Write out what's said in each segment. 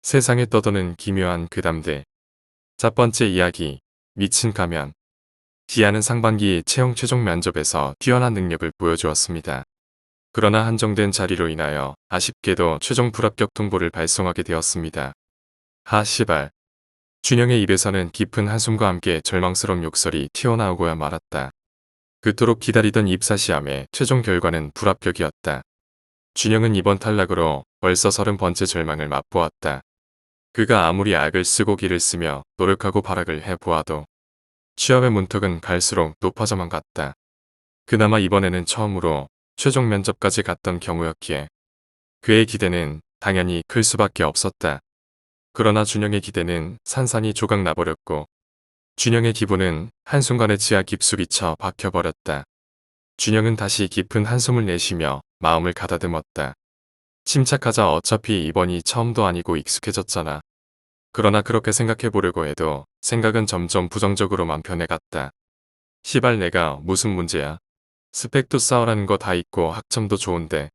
세상에 떠도는 기묘한 괴담들. 첫 번째 이야기, 미친 가면. 기아는 상반기 채용 최종 면접에서 뛰어난 능력을 보여주었습니다. 그러나 한정된 자리로 인하여 아쉽게도 최종 불합격 통보를 발송하게 되었습니다. 하 씨발. 준영의 입에서는 깊은 한숨과 함께 절망스러운 욕설이 튀어나오고야 말았다. 그토록 기다리던 입사시험의 최종 결과는 불합격이었다. 준영은 이번 탈락으로 벌써 30번째 절망을 맛보았다. 그가 아무리 악을 쓰고 기를 쓰며 노력하고 발악을 해보아도 취업의 문턱은 갈수록 높아져만 갔다. 그나마 이번에는 처음으로 최종 면접까지 갔던 경우였기에 그의 기대는 당연히 클 수밖에 없었다. 그러나 준영의 기대는 산산이 조각나버렸고 준영의 기분은 한순간에 지하 깊숙이 쳐 박혀버렸다. 준영은 다시 깊은 한숨을 내쉬며 마음을 가다듬었다. 침착하자. 어차피 이번이 처음도 아니고 익숙해졌잖아. 그러나 그렇게 생각해보려고 해도 생각은 점점 부정적으로만 변해갔다. 시발 내가 무슨 문제야. 스펙도 쌓으라는 거 다 있고 학점도 좋은데.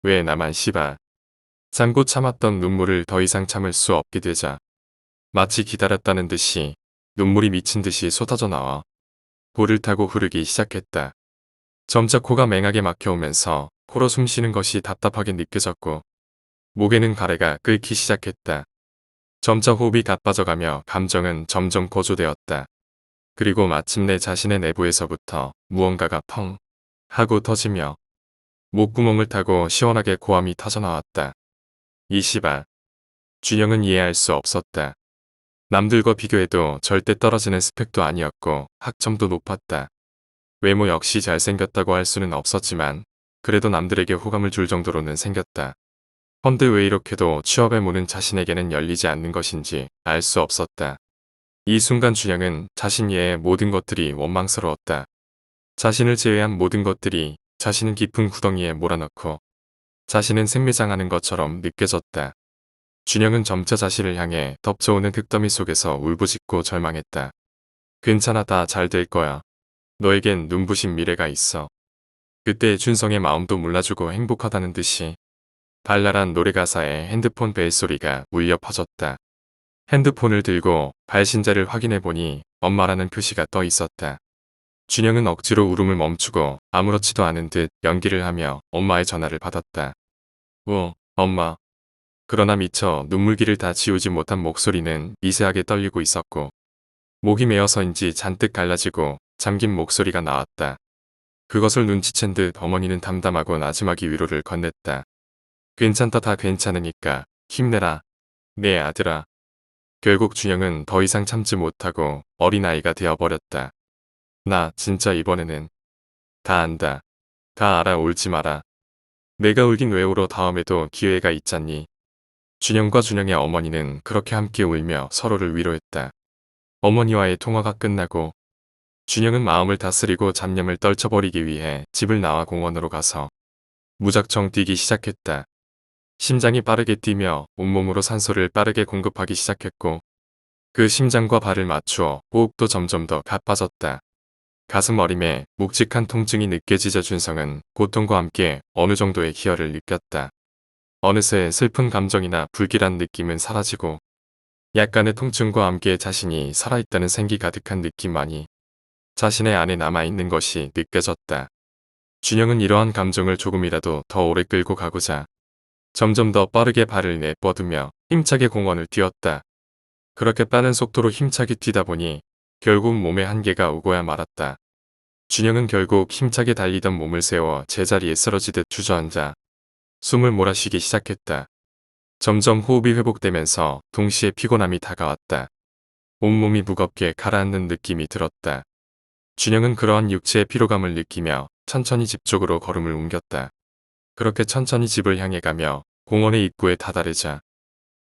왜 나만 시발. 참고 참았던 눈물을 더 이상 참을 수 없게 되자 마치 기다렸다는 듯이 눈물이 미친 듯이 쏟아져 나와 볼을 타고 흐르기 시작했다. 점차 코가 맹하게 막혀오면서 코로 숨 쉬는 것이 답답하게 느껴졌고 목에는 가래가 끓기 시작했다. 점차 호흡이 가빠져가며 감정은 점점 고조되었다. 그리고 마침내 자신의 내부에서부터 무언가가 펑 하고 터지며 목구멍을 타고 시원하게 고함이 터져나왔다. 이 씨발. 준영은 이해할 수 없었다. 남들과 비교해도 절대 떨어지는 스펙도 아니었고 학점도 높았다. 외모 역시 잘생겼다고 할 수는 없었지만 그래도 남들에게 호감을 줄 정도로는 생겼다. 헌데 왜 이렇게도 취업의 문은 자신에게는 열리지 않는 것인지 알 수 없었다. 이 순간 준영은 자신 외의 모든 것들이 원망스러웠다. 자신을 제외한 모든 것들이 자신은 깊은 구덩이에 몰아넣고 자신은 생매장하는 것처럼 느껴졌다. 준영은 점차 자신을 향해 덮쳐오는 흙더미 속에서 울부짖고 절망했다. 괜찮아, 다 잘 될 거야. 너에겐 눈부신 미래가 있어. 그때 준성의 마음도 몰라주고 행복하다는 듯이 발랄한 노래 가사에 핸드폰 벨소리가 울려 퍼졌다. 핸드폰을 들고 발신자를 확인해보니 엄마라는 표시가 떠 있었다. 준영은 억지로 울음을 멈추고 아무렇지도 않은 듯 연기를 하며 엄마의 전화를 받았다. 엄마. 그러나 미처 눈물기를 다 지우지 못한 목소리는 미세하게 떨리고 있었고 목이 메어서인지 잔뜩 갈라지고 잠긴 목소리가 나왔다. 그것을 눈치챈 듯 어머니는 담담하고 나지막이 위로를 건넸다. 괜찮다, 다 괜찮으니까 힘내라. 내 아들아. 결국 준영은 더 이상 참지 못하고 어린아이가 되어버렸다. 나 진짜 이번에는 다 안다. 다 알아. 울지 마라. 내가 울긴 왜 울어. 다음에도 기회가 있잖니. 준영과 준영의 어머니는 그렇게 함께 울며 서로를 위로했다. 어머니와의 통화가 끝나고 준영은 마음을 다스리고 잡념을 떨쳐버리기 위해 집을 나와 공원으로 가서 무작정 뛰기 시작했다. 심장이 빠르게 뛰며 온몸으로 산소를 빠르게 공급하기 시작했고 그 심장과 발을 맞추어 호흡도 점점 더 가빠졌다. 가슴 어림에 묵직한 통증이 느껴지자 준성은 고통과 함께 어느 정도의 희열을 느꼈다. 어느새 슬픈 감정이나 불길한 느낌은 사라지고 약간의 통증과 함께 자신이 살아있다는 생기 가득한 느낌만이 자신의 안에 남아있는 것이 느껴졌다. 준영은 이러한 감정을 조금이라도 더 오래 끌고 가고자 점점 더 빠르게 발을 내뻗으며 힘차게 공원을 뛰었다. 그렇게 빠른 속도로 힘차게 뛰다 보니 결국 몸의 한계가 오고야 말았다. 준영은 결국 힘차게 달리던 몸을 세워 제자리에 쓰러지듯 주저앉아 숨을 몰아쉬기 시작했다. 점점 호흡이 회복되면서 동시에 피곤함이 다가왔다. 온몸이 무겁게 가라앉는 느낌이 들었다. 준영은 그러한 육체의 피로감을 느끼며 천천히 집 쪽으로 걸음을 옮겼다. 그렇게 천천히 집을 향해 가며 공원의 입구에 다다르자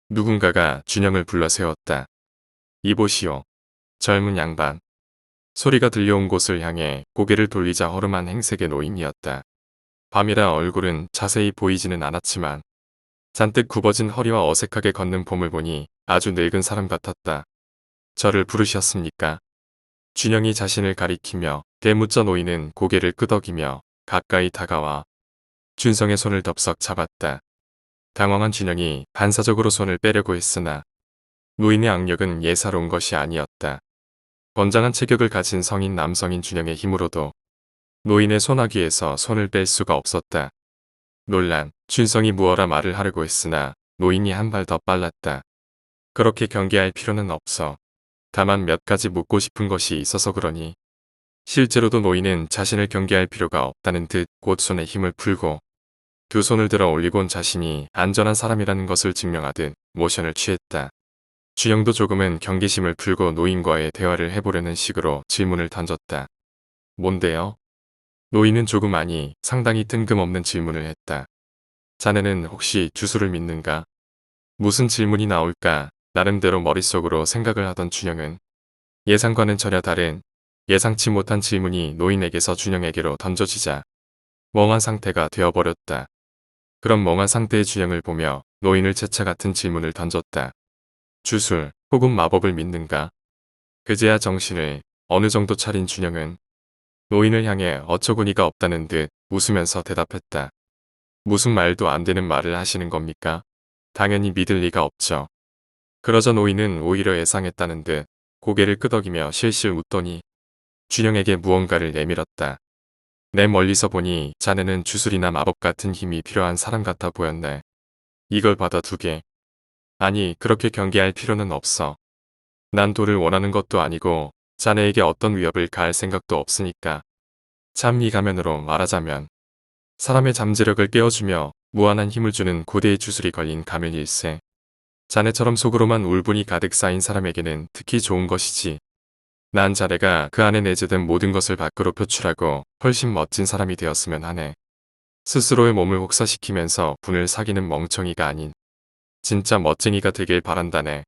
누군가가 준영을 불러 세웠다. 이보시오. 젊은 양반. 소리가 들려온 곳을 향해 고개를 돌리자 허름한 행색의 노인이었다. 밤이라 얼굴은 자세히 보이지는 않았지만 잔뜩 굽어진 허리와 어색하게 걷는 폼을 보니 아주 늙은 사람 같았다. 저를 부르셨습니까? 준영이 자신을 가리키며 대묻자 노인은 고개를 끄덕이며 가까이 다가와 준성의 손을 덥석 잡았다. 당황한 준영이 반사적으로 손을 빼려고 했으나 노인의 악력은 예사로운 것이 아니었다. 건장한 체격을 가진 성인 남성인 준영의 힘으로도 노인의 손아귀에서 손을 뺄 수가 없었다. 놀란 준성이 무어라 말을 하려고 했으나 노인이 한 발 더 빨랐다. 그렇게 경계할 필요는 없어. 다만 몇 가지 묻고 싶은 것이 있어서 그러니. 실제로도 노인은 자신을 경계할 필요가 없다는 듯 곧 손에 힘을 풀고 두 손을 들어 올리곤 자신이 안전한 사람이라는 것을 증명하듯 모션을 취했다. 준영도 조금은 경계심을 풀고 노인과의 대화를 해보려는 식으로 질문을 던졌다. 뭔데요? 노인은 조금 아니 상당히 뜬금없는 질문을 했다. 자네는 혹시 주술을 믿는가? 무슨 질문이 나올까 나름대로 머릿속으로 생각을 하던 준영은 예상과는 전혀 다른 예상치 못한 질문이 노인에게서 준영에게로 던져지자 멍한 상태가 되어버렸다. 그런 멍한 상태의 준영을 보며 노인을 재차 같은 질문을 던졌다. 주술 혹은 마법을 믿는가? 그제야 정신을 어느 정도 차린 준영은 노인을 향해 어처구니가 없다는 듯 웃으면서 대답했다. 무슨 말도 안 되는 말을 하시는 겁니까? 당연히 믿을 리가 없죠. 그러자 노인은 오히려 예상했다는 듯 고개를 끄덕이며 실실 웃더니 준영에게 무언가를 내밀었다. 내 멀리서 보니 자네는 주술이나 마법 같은 힘이 필요한 사람 같아 보였네. 이걸 받아두게. 아니 그렇게 경계할 필요는 없어. 난 돈을 원하는 것도 아니고 자네에게 어떤 위협을 가할 생각도 없으니까. 참 이 가면으로 말하자면 사람의 잠재력을 깨워주며 무한한 힘을 주는 고대의 주술이 걸린 가면일세. 자네처럼 속으로만 울분이 가득 쌓인 사람에게는 특히 좋은 것이지. 난 자네가 그 안에 내재된 모든 것을 밖으로 표출하고 훨씬 멋진 사람이 되었으면 하네. 스스로의 몸을 혹사시키면서 분을 사귀는 멍청이가 아닌 진짜 멋쟁이가 되길 바란다네.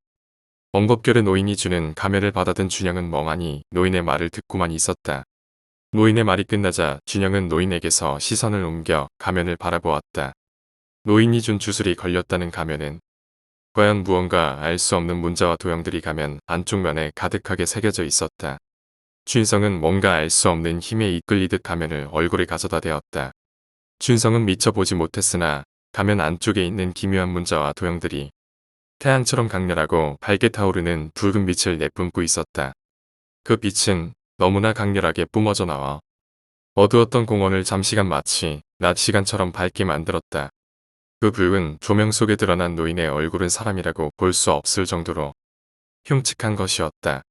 엉겁결에 노인이 주는 가면을 받아든 준영은 멍하니 노인의 말을 듣고만 있었다. 노인의 말이 끝나자 준영은 노인에게서 시선을 옮겨 가면을 바라보았다. 노인이 준 주술이 걸렸다는 가면은 과연 무언가 알 수 없는 문자와 도형들이 가면 안쪽 면에 가득하게 새겨져 있었다. 준성은 뭔가 알 수 없는 힘에 이끌리듯 가면을 얼굴에 가져다 대었다. 준성은 미처 보지 못했으나 가면 안쪽에 있는 기묘한 문자와 도형들이 태양처럼 강렬하고 밝게 타오르는 붉은 빛을 내뿜고 있었다. 그 빛은 너무나 강렬하게 뿜어져 나와 어두웠던 공원을 잠시간 마치 낮 시간처럼 밝게 만들었다. 그 붉은 조명 속에 드러난 노인의 얼굴은 사람이라고 볼 수 없을 정도로 흉측한 것이었다.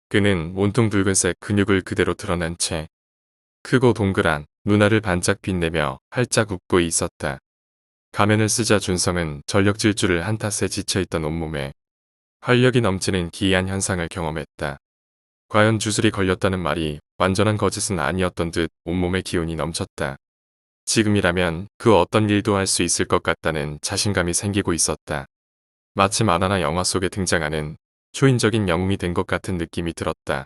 그는 온통 붉은색 근육을 그대로 드러낸 채 크고 동그란 눈알을 반짝 빛내며 활짝 웃고 있었다. 가면을 쓰자 준성은 전력 질주를 한 탓에 지쳐있던 온몸에 활력이 넘치는 기이한 현상을 경험했다. 과연 주술이 걸렸다는 말이 완전한 거짓은 아니었던 듯 온몸에 기운이 넘쳤다. 지금이라면 그 어떤 일도 할 수 있을 것 같다는 자신감이 생기고 있었다. 마치 만화나 영화 속에 등장하는 초인적인 영웅이 된 것 같은 느낌이 들었다.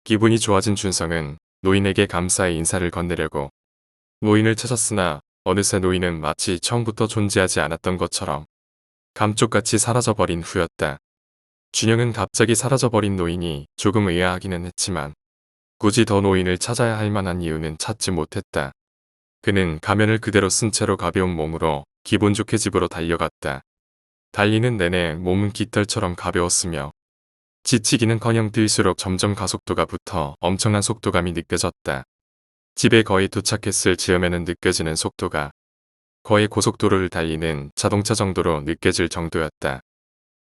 기분이 좋아진 준성은 노인에게 감사의 인사를 건네려고 노인을 찾았으나 어느새 노인은 마치 처음부터 존재하지 않았던 것처럼 감쪽같이 사라져버린 후였다. 준영은 갑자기 사라져버린 노인이 조금 의아하기는 했지만 굳이 더 노인을 찾아야 할 만한 이유는 찾지 못했다. 그는 가면을 그대로 쓴 채로 가벼운 몸으로 기분 좋게 집으로 달려갔다. 달리는 내내 몸은 깃털처럼 가벼웠으며 지치기는커녕 뛸수록 점점 가속도가 붙어 엄청난 속도감이 느껴졌다. 집에 거의 도착했을 즈음에는 느껴지는 속도가 거의 고속도로를 달리는 자동차 정도로 느껴질 정도였다.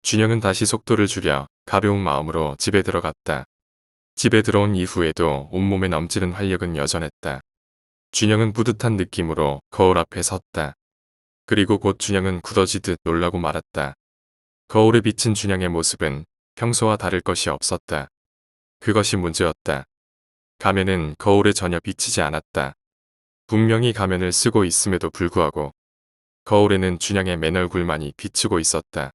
준영은 다시 속도를 줄여 가벼운 마음으로 집에 들어갔다. 집에 들어온 이후에도 온몸에 넘치는 활력은 여전했다. 준영은 뿌듯한 느낌으로 거울 앞에 섰다. 그리고 곧 준영은 굳어지듯 놀라고 말았다. 거울에 비친 준영의 모습은 평소와 다를 것이 없었다. 그것이 문제였다. 가면은 거울에 전혀 비치지 않았다. 분명히 가면을 쓰고 있음에도 불구하고 거울에는 준영의 맨 얼굴만이 비치고 있었다.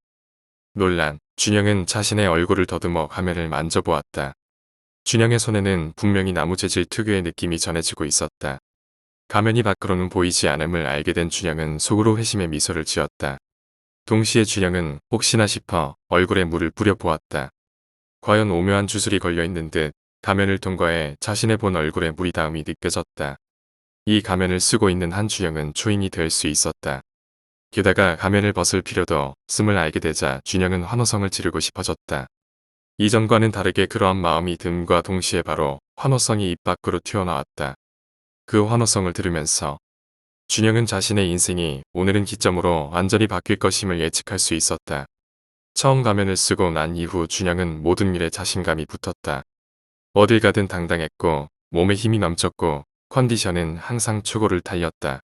놀란 준영은 자신의 얼굴을 더듬어 가면을 만져보았다. 준영의 손에는 분명히 나무 재질 특유의 느낌이 전해지고 있었다. 가면이 밖으로는 보이지 않음을 알게 된 준영은 속으로 회심의 미소를 지었다. 동시에 준영은 혹시나 싶어 얼굴에 물을 뿌려보았다. 과연 오묘한 주술이 걸려있는 듯 가면을 통과해 자신의 본 얼굴에 물이 닿음이 느껴졌다. 이 가면을 쓰고 있는 한 준영은 초인이 될 수 있었다. 게다가 가면을 벗을 필요도 없음을 알게 되자 준영은 환호성을 지르고 싶어졌다. 이전과는 다르게 그러한 마음이 듦과 동시에 바로 환호성이 입 밖으로 튀어나왔다. 그 환호성을 들으면서 준영은 자신의 인생이 오늘은 기점으로 완전히 바뀔 것임을 예측할 수 있었다. 처음 가면을 쓰고 난 이후 준영은 모든 일에 자신감이 붙었다. 어딜 가든 당당했고 몸에 힘이 넘쳤고 컨디션은 항상 최고를 달렸다.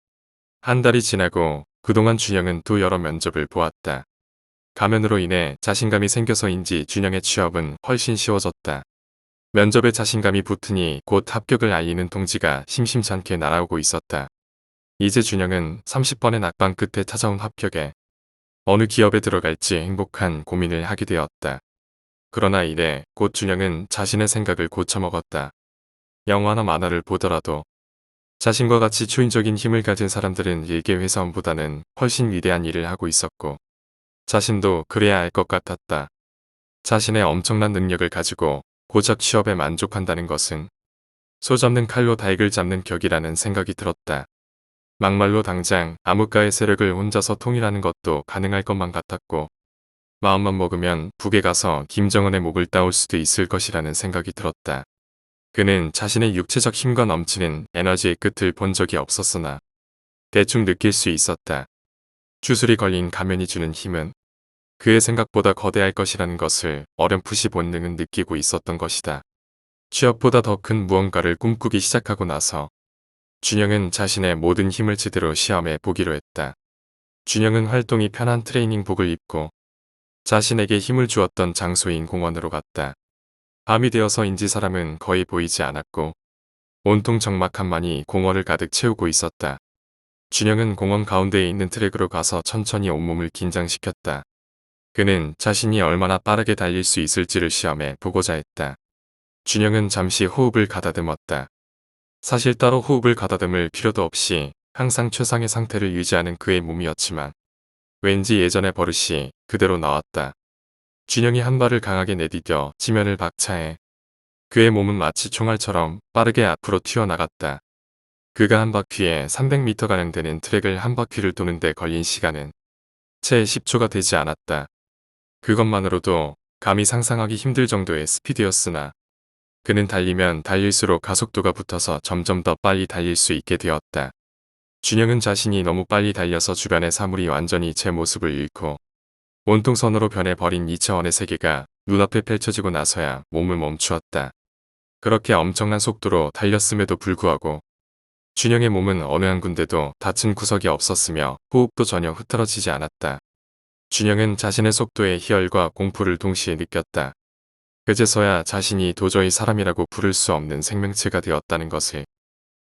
한 달이 지나고 그동안 준영은 또 여러 면접을 보았다. 가면으로 인해 자신감이 생겨서인지 준영의 취업은 훨씬 쉬워졌다. 면접에 자신감이 붙으니 곧 합격을 알리는 통지가 심심찮게 날아오고 있었다. 이제 준영은 30번의 낙방 끝에 찾아온 합격에 어느 기업에 들어갈지 행복한 고민을 하게 되었다. 그러나 이래 곧 준영은 자신의 생각을 고쳐먹었다. 영화나 만화를 보더라도 자신과 같이 초인적인 힘을 가진 사람들은 일개 회사원보다는 훨씬 위대한 일을 하고 있었고 자신도 그래야 할 것 같았다. 자신의 엄청난 능력을 가지고 고작 취업에 만족한다는 것은 소 잡는 칼로 닭을 잡는 격이라는 생각이 들었다. 막말로 당장 암흑가의 세력을 혼자서 통일하는 것도 가능할 것만 같았고 마음만 먹으면 북에 가서 김정은의 목을 따올 수도 있을 것이라는 생각이 들었다. 그는 자신의 육체적 힘과 넘치는 에너지의 끝을 본 적이 없었으나 대충 느낄 수 있었다. 주술이 걸린 가면이 주는 힘은 그의 생각보다 거대할 것이라는 것을 어렴풋이 본능은 느끼고 있었던 것이다. 취업보다 더 큰 무언가를 꿈꾸기 시작하고 나서 준영은 자신의 모든 힘을 제대로 시험해 보기로 했다. 준영은 활동이 편한 트레이닝복을 입고 자신에게 힘을 주었던 장소인 공원으로 갔다. 밤이 되어서인지 사람은 거의 보이지 않았고 온통 적막함만이 공원을 가득 채우고 있었다. 준영은 공원 가운데에 있는 트랙으로 가서 천천히 온몸을 긴장시켰다. 그는 자신이 얼마나 빠르게 달릴 수 있을지를 시험해 보고자 했다. 준영은 잠시 호흡을 가다듬었다. 사실 따로 호흡을 가다듬을 필요도 없이 항상 최상의 상태를 유지하는 그의 몸이었지만 왠지 예전의 버릇이 그대로 나왔다. 준영이 한 발을 강하게 내디뎌 지면을 박차해 그의 몸은 마치 총알처럼 빠르게 앞으로 튀어나갔다. 그가 한 바퀴에 300m가량 되는 트랙을 한 바퀴를 도는데 걸린 시간은 채 10초가 되지 않았다. 그것만으로도 감히 상상하기 힘들 정도의 스피드였으나 그는 달리면 달릴수록 가속도가 붙어서 점점 더 빨리 달릴 수 있게 되었다. 준영은 자신이 너무 빨리 달려서 주변의 사물이 완전히 제 모습을 잃고 온통 선으로 변해버린 2차원의 세계가 눈앞에 펼쳐지고 나서야 몸을 멈추었다. 그렇게 엄청난 속도로 달렸음에도 불구하고 준영의 몸은 어느 한 군데도 다친 구석이 없었으며 호흡도 전혀 흐트러지지 않았다. 준영은 자신의 속도에 희열과 공포를 동시에 느꼈다. 그제서야 자신이 도저히 사람이라고 부를 수 없는 생명체가 되었다는 것을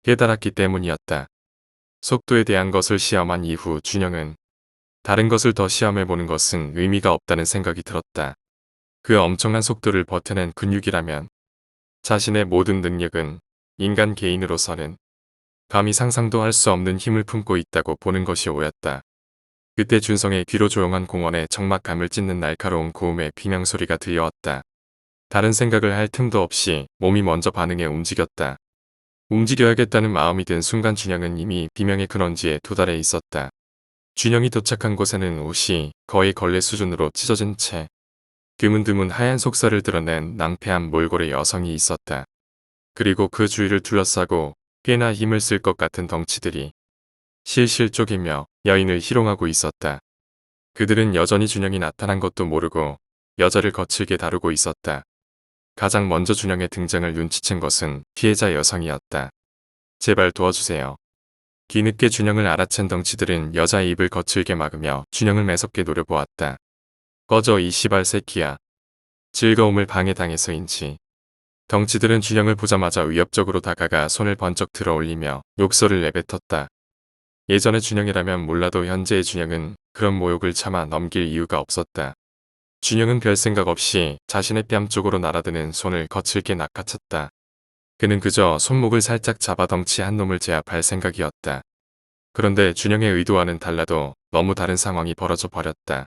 깨달았기 때문이었다. 속도에 대한 것을 시험한 이후 준영은 다른 것을 더 시험해보는 것은 의미가 없다는 생각이 들었다. 그 엄청난 속도를 버텨낸 근육이라면 자신의 모든 능력은 인간 개인으로서는 감히 상상도 할 수 없는 힘을 품고 있다고 보는 것이 옳았다. 그때 준성의 귀로 조용한 공원에 적막감을 찢는 날카로운 고음의 비명소리가 들려왔다. 다른 생각을 할 틈도 없이 몸이 먼저 반응해 움직였다. 움직여야겠다는 마음이 든 순간 준영은 이미 비명의 근원지에 도달해 있었다. 준영이 도착한 곳에는 옷이 거의 걸레 수준으로 찢어진 채 드문드문 하얀 속살을 드러낸 낭패한 몰골의 여성이 있었다. 그리고 그 주위를 둘러싸고 꽤나 힘을 쓸 것 같은 덩치들이 실실 쪼개며 여인을 희롱하고 있었다. 그들은 여전히 준영이 나타난 것도 모르고 여자를 거칠게 다루고 있었다. 가장 먼저 준영의 등장을 눈치챈 것은 피해자 여성이었다. 제발 도와주세요. 뒤늦게 준영을 알아챈 덩치들은 여자의 입을 거칠게 막으며 준영을 매섭게 노려보았다. 꺼져 이 시발 새끼야. 즐거움을 방해당해서인지. 덩치들은 준영을 보자마자 위협적으로 다가가 손을 번쩍 들어 올리며 욕설을 내뱉었다. 예전의 준영이라면 몰라도 현재의 준영은 그런 모욕을 참아 넘길 이유가 없었다. 준영은 별 생각 없이 자신의 뺨 쪽으로 날아드는 손을 거칠게 낚아챘다. 그는 그저 손목을 살짝 잡아 덩치 한 놈을 제압할 생각이었다. 그런데 준영의 의도와는 달라도 너무 다른 상황이 벌어져 버렸다.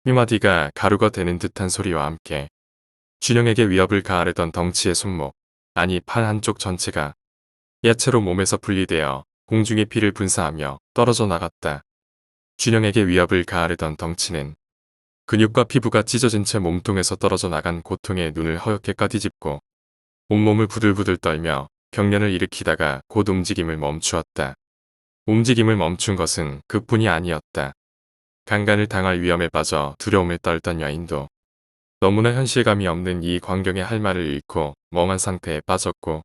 휘마디가 가루가 되는 듯한 소리와 함께 준영에게 위협을 가하려던 덩치의 손목, 아니 팔 한쪽 전체가 야채로 몸에서 분리되어 공중에 피를 분사하며 떨어져 나갔다. 준영에게 위협을 가하려던 덩치는 근육과 피부가 찢어진 채 몸통에서 떨어져 나간 고통에 눈을 허옇게 까뒤집고 온몸을 부들부들 떨며 경련을 일으키다가 곧 움직임을 멈추었다. 움직임을 멈춘 것은 그뿐이 아니었다. 강간을 당할 위험에 빠져 두려움을 떨던 여인도 너무나 현실감이 없는 이 광경에 할 말을 잃고 멍한 상태에 빠졌고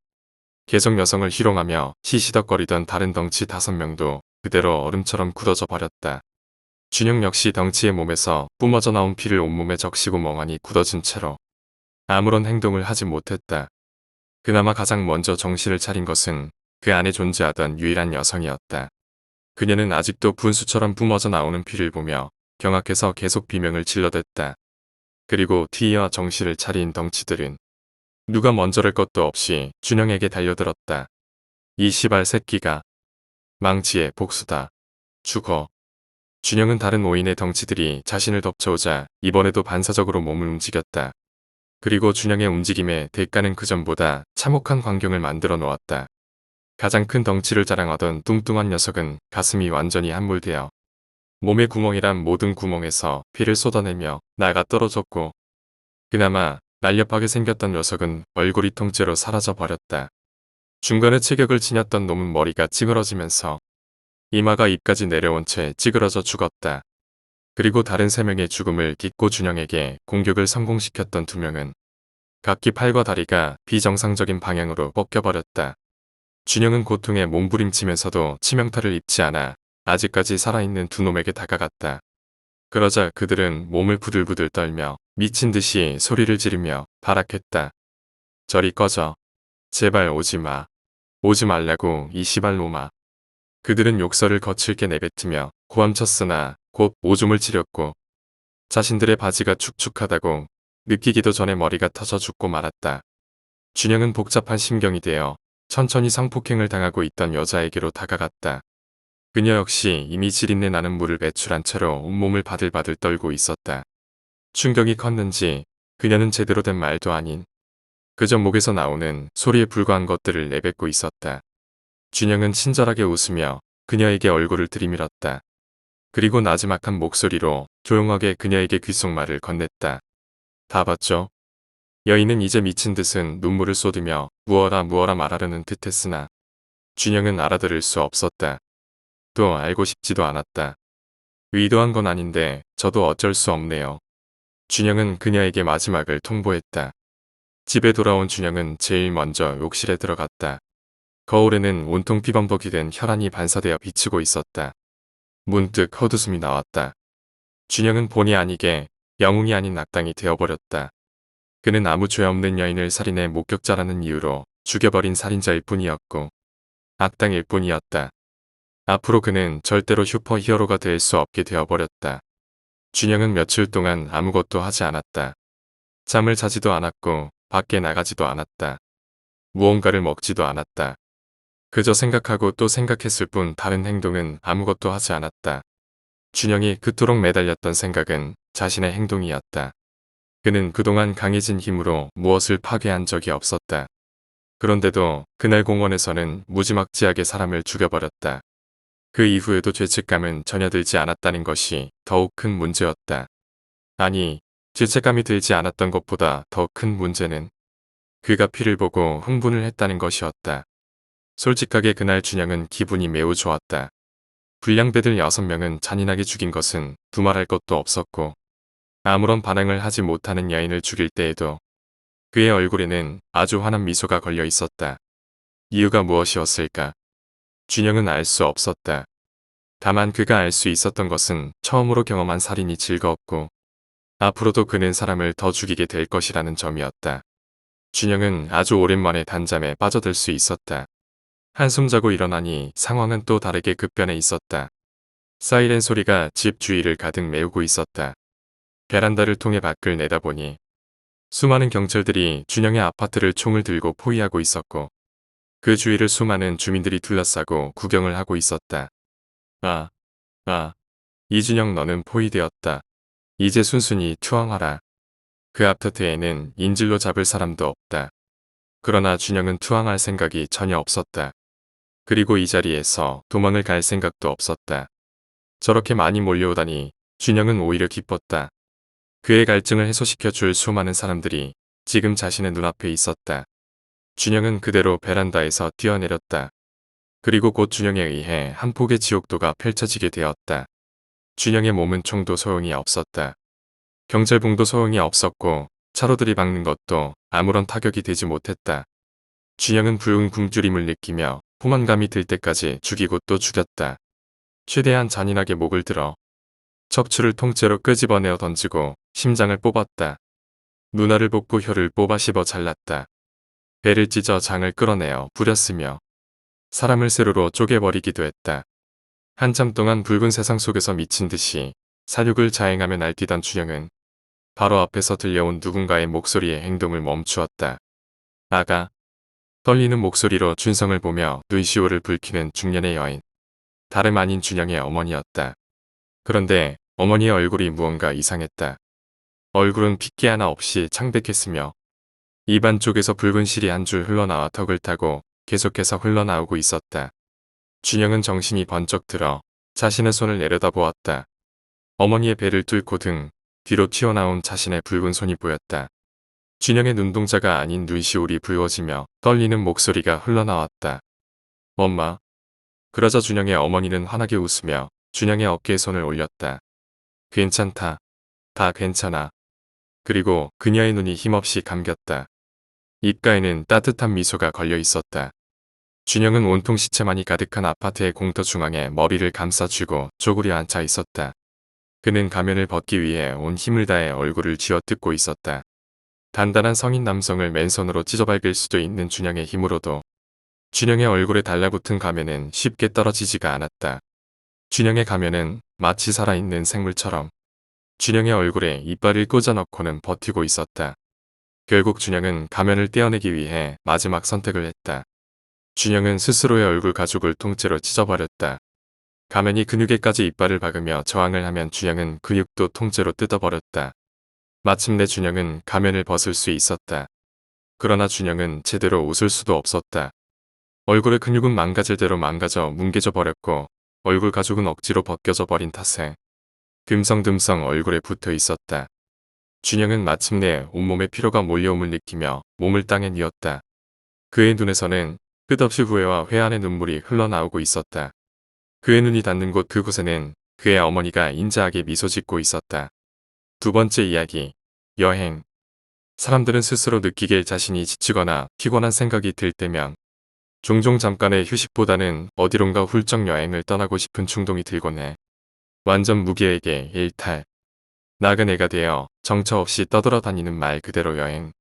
계속 여성을 희롱하며 시시덕거리던 다른 덩치 5명도 그대로 얼음처럼 굳어져 버렸다. 준영 역시 덩치의 몸에서 뿜어져 나온 피를 온몸에 적시고 멍하니 굳어진 채로 아무런 행동을 하지 못했다. 그나마 가장 먼저 정신을 차린 것은 그 안에 존재하던 유일한 여성이었다. 그녀는 아직도 분수처럼 뿜어져 나오는 피를 보며 경악해서 계속 비명을 질러댔다. 그리고 뒤이어 정신을 차린 덩치들은 누가 먼저랄 것도 없이 준영에게 달려들었다. 이 시발 새끼가 망치의 복수다. 죽어. 준영은 다른 5인의 덩치들이 자신을 덮쳐오자 이번에도 반사적으로 몸을 움직였다. 그리고 준영의 움직임에 대가는 그전보다 참혹한 광경을 만들어 놓았다. 가장 큰 덩치를 자랑하던 뚱뚱한 녀석은 가슴이 완전히 함몰되어 몸의 구멍이란 모든 구멍에서 피를 쏟아내며 나가 떨어졌고 그나마 날렵하게 생겼던 녀석은 얼굴이 통째로 사라져 버렸다. 중간에 체격을 지녔던 놈은 머리가 찌그러지면서 이마가 입까지 내려온 채 찌그러져 죽었다. 그리고 다른 3명의 죽음을 딛고 준영에게 공격을 성공시켰던 2명은 각기 팔과 다리가 비정상적인 방향으로 뻗겨버렸다. 준영은 고통에 몸부림치면서도 치명타를 입지 않아 아직까지 살아있는 2놈에게 다가갔다. 그러자 그들은 몸을 부들부들 떨며 미친 듯이 소리를 지르며 발악했다. 저리 꺼져. 제발 오지 마. 오지 말라고 이 시발놈아. 그들은 욕설을 거칠게 내뱉으며 고함쳤으나 곧 오줌을 지렸고 자신들의 바지가 축축하다고 느끼기도 전에 머리가 터져 죽고 말았다. 준영은 복잡한 심경이 되어 천천히 성폭행을 당하고 있던 여자에게로 다가갔다. 그녀 역시 이미 지린내 나는 물을 배출한 채로 온몸을 바들바들 떨고 있었다. 충격이 컸는지 그녀는 제대로 된 말도 아닌 그저 목에서 나오는 소리에 불과한 것들을 내뱉고 있었다. 준영은 친절하게 웃으며 그녀에게 얼굴을 들이밀었다. 그리고 나지막한 목소리로 조용하게 그녀에게 귓속말을 건넸다. 다 봤죠? 여인은 이제 미친 듯은 눈물을 쏟으며 무어라 무어라 말하려는 듯했으나 준영은 알아들을 수 없었다. 또 알고 싶지도 않았다. 의도한 건 아닌데 저도 어쩔 수 없네요. 준영은 그녀에게 마지막을 통보했다. 집에 돌아온 준영은 제일 먼저 욕실에 들어갔다. 거울에는 온통 피범벅이 된 혈안이 반사되어 비치고 있었다. 문득 헛웃음이 나왔다. 준영은 본의 아니게 영웅이 아닌 악당이 되어버렸다. 그는 아무 죄 없는 여인을 살인해 목격자라는 이유로 죽여버린 살인자일 뿐이었고 악당일 뿐이었다. 앞으로 그는 절대로 슈퍼히어로가 될 수 없게 되어버렸다. 준영은 며칠 동안 아무것도 하지 않았다. 잠을 자지도 않았고 밖에 나가지도 않았다. 무언가를 먹지도 않았다. 그저 생각하고 또 생각했을 뿐 다른 행동은 아무것도 하지 않았다. 준영이 그토록 매달렸던 생각은 자신의 행동이었다. 그는 그동안 강해진 힘으로 무엇을 파괴한 적이 없었다. 그런데도 그날 공원에서는 무지막지하게 사람을 죽여버렸다. 그 이후에도 죄책감은 전혀 들지 않았다는 것이 더욱 큰 문제였다. 아니, 죄책감이 들지 않았던 것보다 더 큰 문제는 그가 피를 보고 흥분을 했다는 것이었다. 솔직하게 그날 준영은 기분이 매우 좋았다. 불량배들 6명은 잔인하게 죽인 것은 두말할 것도 없었고 아무런 반응을 하지 못하는 여인을 죽일 때에도 그의 얼굴에는 아주 환한 미소가 걸려 있었다. 이유가 무엇이었을까? 준영은 알 수 없었다. 다만 그가 알 수 있었던 것은 처음으로 경험한 살인이 즐거웠고 앞으로도 그는 사람을 더 죽이게 될 것이라는 점이었다. 준영은 아주 오랜만에 단잠에 빠져들 수 있었다. 한숨 자고 일어나니 상황은 또 다르게 급변해 있었다. 사이렌 소리가 집 주위를 가득 메우고 있었다. 베란다를 통해 밖을 내다보니 수많은 경찰들이 준영의 아파트를 총을 들고 포위하고 있었고 그 주위를 수많은 주민들이 둘러싸고 구경을 하고 있었다. 이준영 너는 포위되었다. 이제 순순히 투항하라. 그 아파트에는 인질로 잡을 사람도 없다. 그러나 준영은 투항할 생각이 전혀 없었다. 그리고 이 자리에서 도망을 갈 생각도 없었다. 저렇게 많이 몰려오다니 준영은 오히려 기뻤다. 그의 갈증을 해소시켜 줄 수많은 사람들이 지금 자신의 눈앞에 있었다. 준영은 그대로 베란다에서 뛰어내렸다. 그리고 곧 준영에 의해 한 폭의 지옥도가 펼쳐지게 되었다. 준영의 몸은 총도 소용이 없었다. 경찰봉도 소용이 없었고 차로 들이박는 것도 아무런 타격이 되지 못했다. 준영은 붉은 굶주림을 느끼며 포만감이 들 때까지 죽이고 또 죽였다. 최대한 잔인하게 목을 들어 척추를 통째로 끄집어내어 던지고 심장을 뽑았다. 눈알을 뽑고 혀를 뽑아 씹어 잘랐다. 배를 찢어 장을 끌어내어 부렸으며 사람을 세로로 쪼개버리기도 했다. 한참 동안 붉은 세상 속에서 미친 듯이 사육을 자행하며 날뛰던 준영은 바로 앞에서 들려온 누군가의 목소리에 행동을 멈추었다. 아가. 떨리는 목소리로 준성을 보며 눈시울을 붉히는 중년의 여인. 다름 아닌 준영의 어머니였다. 그런데 어머니의 얼굴이 무언가 이상했다. 얼굴은 핏기 하나 없이 창백했으며 입안 쪽에서 붉은 실이 한 줄 흘러나와 턱을 타고 계속해서 흘러나오고 있었다. 준영은 정신이 번쩍 들어 자신의 손을 내려다보았다. 어머니의 배를 뚫고 등 뒤로 튀어나온 자신의 붉은 손이 보였다. 준영의 눈동자가 아닌 눈시울이 붉어지며 떨리는 목소리가 흘러나왔다. 엄마. 그러자 준영의 어머니는 환하게 웃으며 준영의 어깨에 손을 올렸다. 괜찮다. 다 괜찮아. 그리고 그녀의 눈이 힘없이 감겼다. 입가에는 따뜻한 미소가 걸려 있었다. 준영은 온통 시체만이 가득한 아파트의 공터 중앙에 머리를 감싸쥐고 쪼그려 앉아 있었다. 그는 가면을 벗기 위해 온 힘을 다해 얼굴을 쥐어뜯고 있었다. 단단한 성인 남성을 맨손으로 찢어밟을 수도 있는 준영의 힘으로도 준영의 얼굴에 달라붙은 가면은 쉽게 떨어지지가 않았다. 준영의 가면은 마치 살아있는 생물처럼 준영의 얼굴에 이빨을 꽂아넣고는 버티고 있었다. 결국 준영은 가면을 떼어내기 위해 마지막 선택을 했다. 준영은 스스로의 얼굴 가죽을 통째로 찢어버렸다. 가면이 근육에까지 이빨을 박으며 저항을 하면 준영은 근육도 통째로 뜯어버렸다. 마침내 준영은 가면을 벗을 수 있었다. 그러나 준영은 제대로 웃을 수도 없었다. 얼굴의 근육은 망가질 대로 망가져 뭉개져 버렸고 얼굴 가죽은 억지로 벗겨져 버린 탓에 듬성듬성 얼굴에 붙어 있었다. 준영은 마침내 온몸에 피로가 몰려옴을 느끼며 몸을 땅에 뉘었다. 그의 눈에서는 끝없이 후회와 회한의 눈물이 흘러나오고 있었다. 그의 눈이 닿는 곳 그곳에는 그의 어머니가 인자하게 미소 짓고 있었다. 두 번째 이야기. 여행. 사람들은 스스로 느끼길 자신이 지치거나 피곤한 생각이 들 때면 종종 잠깐의 휴식보다는 어디론가 훌쩍 여행을 떠나고 싶은 충동이 들곤 해. 완전 무계획의 일탈. 나그네가 되어 정처 없이 떠돌아다니는 말 그대로 여행.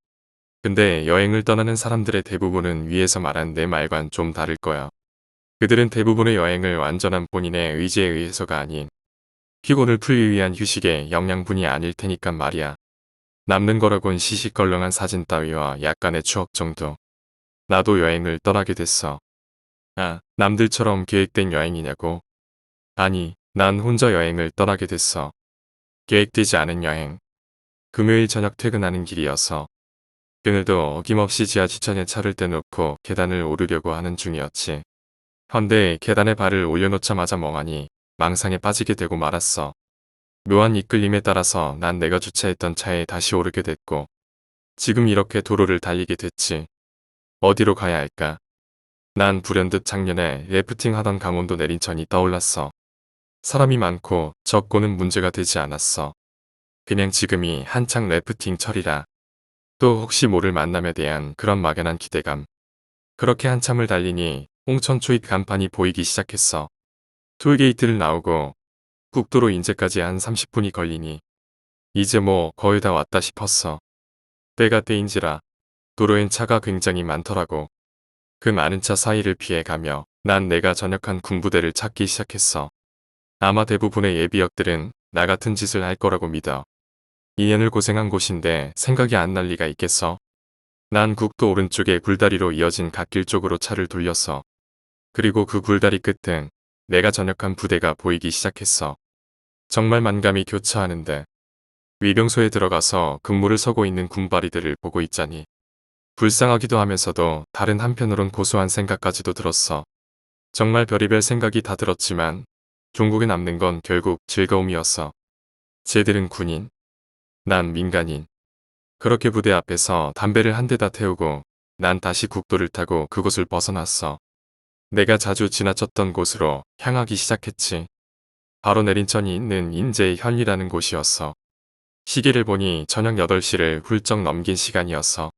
근데 여행을 떠나는 사람들의 대부분은 위에서 말한 내 말과는 좀 다를 거야. 그들은 대부분의 여행을 완전한 본인의 의지에 의해서가 아닌 피곤을 풀기 위한 휴식의 영양분이 아닐 테니까 말이야. 남는 거라곤 시시껄렁한 사진 따위와 약간의 추억 정도. 나도 여행을 떠나게 됐어. 아, 남들처럼 계획된 여행이냐고? 아니, 난 혼자 여행을 떠나게 됐어. 계획되지 않은 여행. 금요일 저녁 퇴근하는 길이어서 그늘도 어김없이 지하 주차장에 차를 떼놓고 계단을 오르려고 하는 중이었지. 헌데 계단에 발을 올려놓자마자 멍하니 망상에 빠지게 되고 말았어. 묘한 이끌림에 따라서 난 내가 주차했던 차에 다시 오르게 됐고 지금 이렇게 도로를 달리게 됐지. 어디로 가야 할까? 난 불현듯 작년에 래프팅 하던 강원도 내린천이 떠올랐어. 사람이 많고 적고는 문제가 되지 않았어. 그냥 지금이 한창 래프팅 철이라. 또 혹시 모를 만남에 대한 그런 막연한 기대감. 그렇게 한참을 달리니 홍천 초입 간판이 보이기 시작했어. 톨게이트를 나오고 국도로 인제까지 한 30분이 걸리니 이제 뭐 거의 다 왔다 싶었어. 때가 때인지라 도로엔 차가 굉장히 많더라고. 그 많은 차 사이를 피해 가며 난 내가 전역한 군부대를 찾기 시작했어. 아마 대부분의 예비역들은 나 같은 짓을 할 거라고 믿어. 2년을 고생한 곳인데 생각이 안 날 리가 있겠어? 난 국도 오른쪽에 굴다리로 이어진 갓길 쪽으로 차를 돌렸어. 그리고 그 굴다리 끝엔 내가 전역한 부대가 보이기 시작했어. 정말 만감이 교차하는데 위병소에 들어가서 근무를 서고 있는 군바리들을 보고 있자니 불쌍하기도 하면서도 다른 한편으론 고소한 생각까지도 들었어. 정말 별의별 생각이 다 들었지만 종국에 남는 건 결국 즐거움이었어. 쟤들은 군인, 난 민간인. 그렇게 부대 앞에서 담배를 한 대 다 태우고 난 다시 국도를 타고 그곳을 벗어났어. 내가 자주 지나쳤던 곳으로 향하기 시작했지. 바로 내린천이 있는 인제의 현리라는 곳이었어. 시계를 보니 저녁 8시를 훌쩍 넘긴 시간이었어.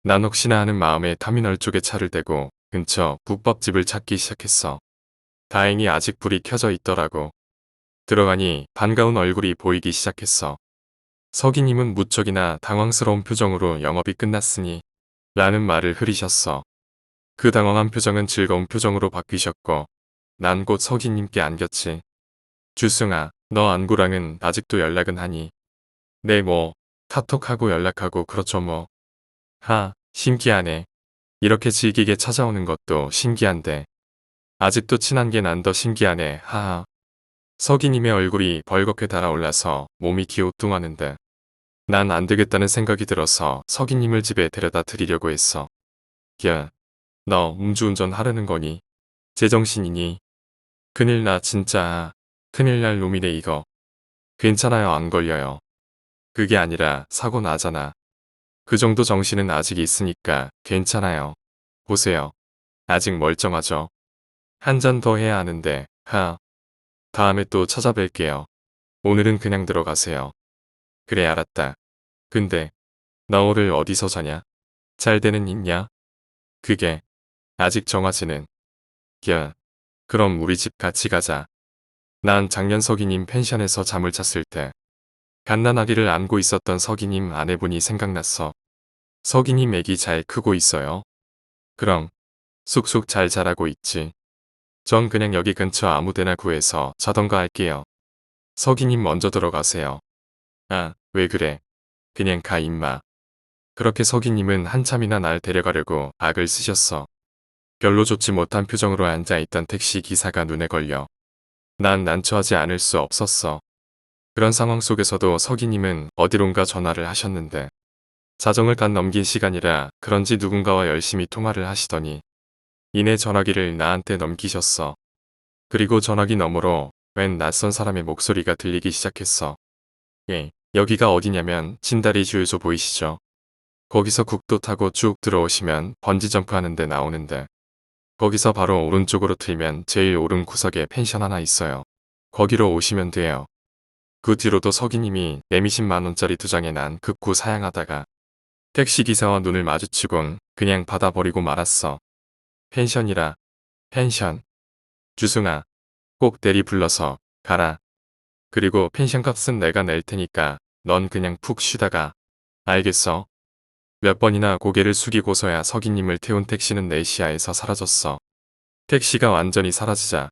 난 혹시나 하는 마음에 터미널 쪽에 차를 대고 근처 국밥집을 찾기 시작했어. 다행히 아직 불이 켜져 있더라고. 들어가니 반가운 얼굴이 보이기 시작했어. 서기님은 무척이나 당황스러운 표정으로 영업이 끝났으니 라는 말을 흐리셨어. 그 당황한 표정은 즐거운 표정으로 바뀌셨고 난 곧 서기님께 안겼지. 주승아, 너 안구랑은 아직도 연락은 하니? 네 뭐, 카톡하고 연락하고 그렇죠 뭐. 하, 신기하네. 이렇게 질기게 찾아오는 것도 신기한데. 아직도 친한 게 난 더 신기하네. 하하. 서기님의 얼굴이 벌겋게 달아올라서 몸이 기우뚱하는데. 난 안 되겠다는 생각이 들어서 서기님을 집에 데려다 드리려고 했어. 야, 너 음주운전 하려는 거니? 제정신이니? 큰일 나 진짜. 큰일 날 놈이네 이거. 괜찮아요 안 걸려요. 그게 아니라 사고 나잖아. 그 정도 정신은 아직 있으니까 괜찮아요. 보세요. 아직 멀쩡하죠. 한 잔 더 해야 하는데 하. 다음에 또 찾아뵐게요. 오늘은 그냥 들어가세요. 그래 알았다. 근데 너를 어디서 자냐? 잘 데는 있냐? 그게 아직 정하지는. 야, 그럼 우리 집 같이 가자. 난 작년 서기님 펜션에서 잠을 잤을 때 갓난아기를 안고 있었던 서기님 아내분이 생각났어. 서기님 애기 잘 크고 있어요? 그럼 쑥쑥 잘 자라고 있지. 전 그냥 여기 근처 아무데나 구해서 자던가 할게요. 서기님 먼저 들어가세요. 아, 왜 그래. 그냥 가 임마. 그렇게 서기님은 한참이나 날 데려가려고 악을 쓰셨어. 별로 좋지 못한 표정으로 앉아있던 택시 기사가 눈에 걸려. 난 난처하지 않을 수 없었어. 그런 상황 속에서도 서기님은 어디론가 전화를 하셨는데 자정을 간 넘긴 시간이라 그런지 누군가와 열심히 통화를 하시더니 이내 전화기를 나한테 넘기셨어. 그리고 전화기 너머로 웬 낯선 사람의 목소리가 들리기 시작했어. 예, 여기가 어디냐면 진다리 주유소 보이시죠? 거기서 국도 타고 쭉 들어오시면 번지점프 하는데 나오는데 거기서 바로 오른쪽으로 틀면 제일 오른 구석에 펜션 하나 있어요. 거기로 오시면 돼요. 그 뒤로도 서기님이 내미신 10,000원짜리 2장에 난 극구 사양하다가 택시기사와 눈을 마주치곤 그냥 받아버리고 말았어. 펜션이라. 펜션. 주승아. 꼭 대리 불러서 가라. 그리고 펜션 값은 내가 낼 테니까 넌 그냥 푹 쉬다가. 알겠어. 몇 번이나 고개를 숙이고서야 서기님을 태운 택시는 내 시야에서 사라졌어. 택시가 완전히 사라지자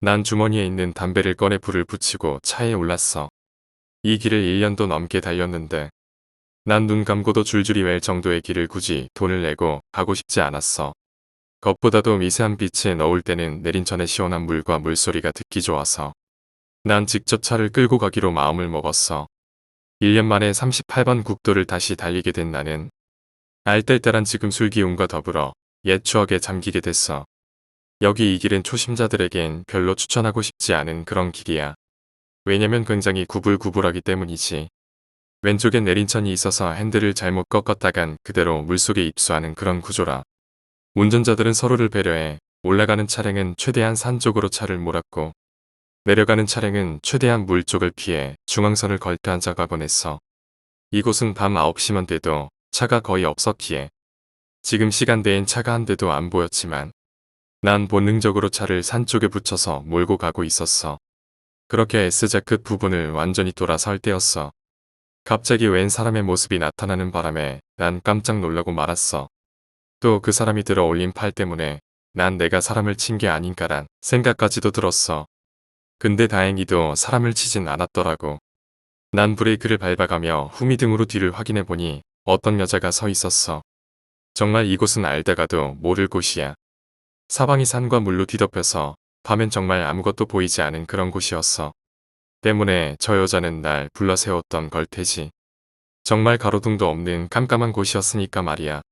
난 주머니에 있는 담배를 꺼내 불을 붙이고 차에 올랐어. 이 길을 1년도 넘게 달렸는데 난 눈 감고도 줄줄이 웰 정도의 길을 굳이 돈을 내고 가고 싶지 않았어. 겉보다도 미세한 빛에 넣을 때는 내린천의 시원한 물과 물소리가 듣기 좋아서 난 직접 차를 끌고 가기로 마음을 먹었어. 1년 만에 38번 국도를 다시 달리게 된 나는 알딸딸한 지금 술기운과 더불어 옛 추억에 잠기게 됐어. 여기 이 길은 초심자들에겐 별로 추천하고 싶지 않은 그런 길이야. 왜냐면 굉장히 구불구불하기 때문이지. 왼쪽엔 내린천이 있어서 핸들을 잘못 꺾었다간 그대로 물속에 입수하는 그런 구조라. 운전자들은 서로를 배려해 올라가는 차량은 최대한 산 쪽으로 차를 몰았고 내려가는 차량은 최대한 물 쪽을 피해 중앙선을 걸터 앉아가곤 했어. 이곳은 밤 9시만 돼도 차가 거의 없었기에 지금 시간대엔 차가 한 대도 안 보였지만 난 본능적으로 차를 산 쪽에 붙여서 몰고 가고 있었어. 그렇게 S자 끝 부분을 완전히 돌아설 때였어. 갑자기 웬 사람의 모습이 나타나는 바람에 난 깜짝 놀라고 말았어. 또 그 사람이 들어 올린 팔 때문에 난 내가 사람을 친 게 아닌가란 생각까지도 들었어. 근데 다행히도 사람을 치진 않았더라고. 난 브레이크를 밟아가며 후미등으로 뒤를 확인해 보니 어떤 여자가 서 있었어. 정말 이곳은 알다가도 모를 곳이야. 사방이 산과 물로 뒤덮여서 밤엔 정말 아무것도 보이지 않은 그런 곳이었어. 때문에 저 여자는 날 불러 세웠던 걸 테지. 정말 가로등도 없는 깜깜한 곳이었으니까 말이야.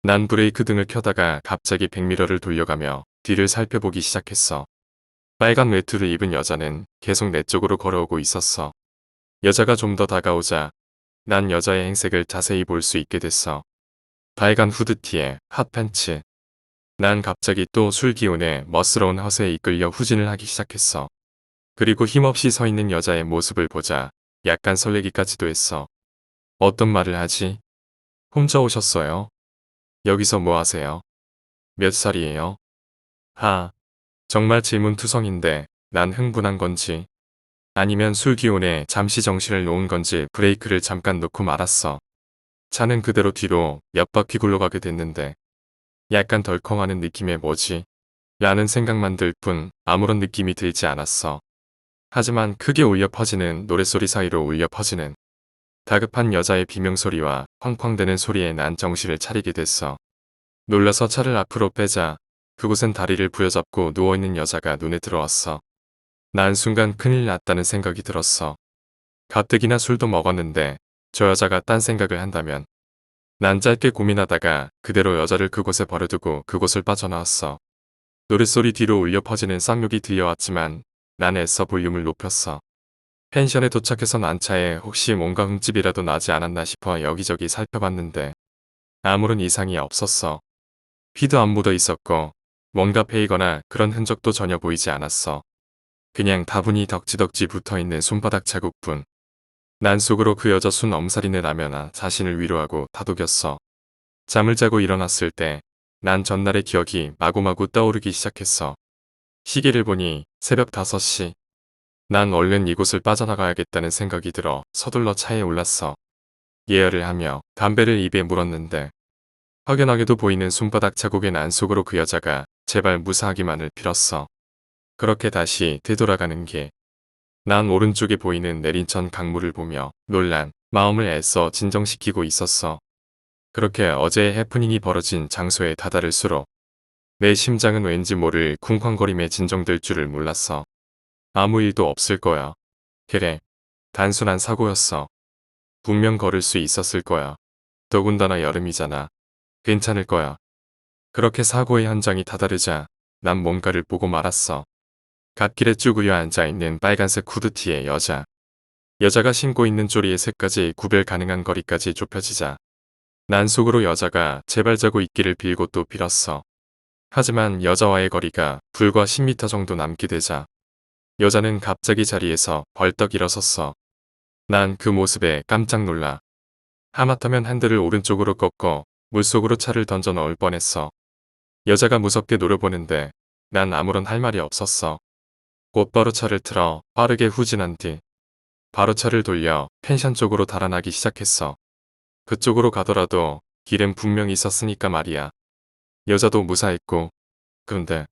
난 브레이크 등을 켜다가 갑자기 백미러를 돌려가며 뒤를 살펴보기 시작했어. 빨간 외투를 입은 여자는 계속 내 쪽으로 걸어오고 있었어. 여자가 좀 더 다가오자 난 여자의 행색을 자세히 볼 수 있게 됐어. 빨간 후드티에 핫팬츠. 난 갑자기 또 술 기운에 멋스러운 허세에 이끌려 후진을 하기 시작했어. 그리고 힘없이 서 있는 여자의 모습을 보자 약간 설레기까지도 했어. 어떤 말을 하지? 혼자 오셨어요? 여기서 뭐 하세요? 몇 살이에요? 하, 정말 질문투성인데 난 흥분한 건지 아니면 술 기운에 잠시 정신을 놓은 건지 브레이크를 잠깐 놓고 말았어. 차는 그대로 뒤로 몇 바퀴 굴러가게 됐는데 약간 덜컹하는 느낌의 뭐지? 라는 생각만 들 뿐 아무런 느낌이 들지 않았어. 하지만 크게 울려 퍼지는 노랫소리 사이로 울려 퍼지는 다급한 여자의 비명소리와 쾅쾅대는 소리에 난 정신을 차리게 됐어. 놀라서 차를 앞으로 빼자 그곳엔 다리를 부여잡고 누워있는 여자가 눈에 들어왔어. 난 순간 큰일 났다는 생각이 들었어. 가뜩이나 술도 먹었는데 저 여자가 딴 생각을 한다면 난 짧게 고민하다가 그대로 여자를 그곳에 버려두고 그곳을 빠져나왔어. 노랫소리 뒤로 울려 퍼지는 쌍욕이 들려왔지만 난 애써 볼륨을 높였어. 펜션에 도착해서 난 차에 혹시 뭔가 흠집이라도 나지 않았나 싶어 여기저기 살펴봤는데 아무런 이상이 없었어. 피도 안 묻어 있었고 뭔가 베이거나 그런 흔적도 전혀 보이지 않았어. 그냥 다분히 덕지덕지 붙어있는 손바닥 자국뿐. 난 속으로 그 여자 순 엄살이네 라며나 자신을 위로하고 다독였어. 잠을 자고 일어났을 때 난 전날의 기억이 마구마구 떠오르기 시작했어. 시계를 보니 새벽 5시. 난 얼른 이곳을 빠져나가야겠다는 생각이 들어 서둘러 차에 올랐어. 예열을 하며 담배를 입에 물었는데 확연하게도 보이는 손바닥 자국의 난 속으로 그 여자가 제발 무사하기만을 빌었어. 그렇게 다시 되돌아가는 길. 난 오른쪽에 보이는 내린천 강물을 보며 놀란 마음을 애써 진정시키고 있었어. 그렇게 어제의 해프닝이 벌어진 장소에 다다를수록 내 심장은 왠지 모를 쿵쾅거림에 진정될 줄을 몰랐어. 아무 일도 없을 거야. 그래. 단순한 사고였어. 분명 걸을 수 있었을 거야. 더군다나 여름이잖아. 괜찮을 거야. 그렇게 사고의 현장이 다다르자 난 뭔가를 보고 말았어. 갓길에 쭈그려 앉아있는 빨간색 후드티의 여자. 여자가 신고 있는 쪼리의 색까지 구별 가능한 거리까지 좁혀지자 난 속으로 여자가 제발 자고 있기를 빌고 또 빌었어. 하지만 여자와의 거리가 불과 10m 정도 남게 되자 여자는 갑자기 자리에서 벌떡 일어섰어. 난 그 모습에 깜짝 놀라. 하마터면 핸들을 오른쪽으로 꺾어 물속으로 차를 던져 넣을 뻔했어. 여자가 무섭게 노려보는데 난 아무런 할 말이 없었어. 곧바로 차를 틀어 빠르게 후진한 뒤 바로 차를 돌려 펜션 쪽으로 달아나기 시작했어. 그쪽으로 가더라도 길은 분명히 있었으니까 말이야. 여자도 무사했고 그런데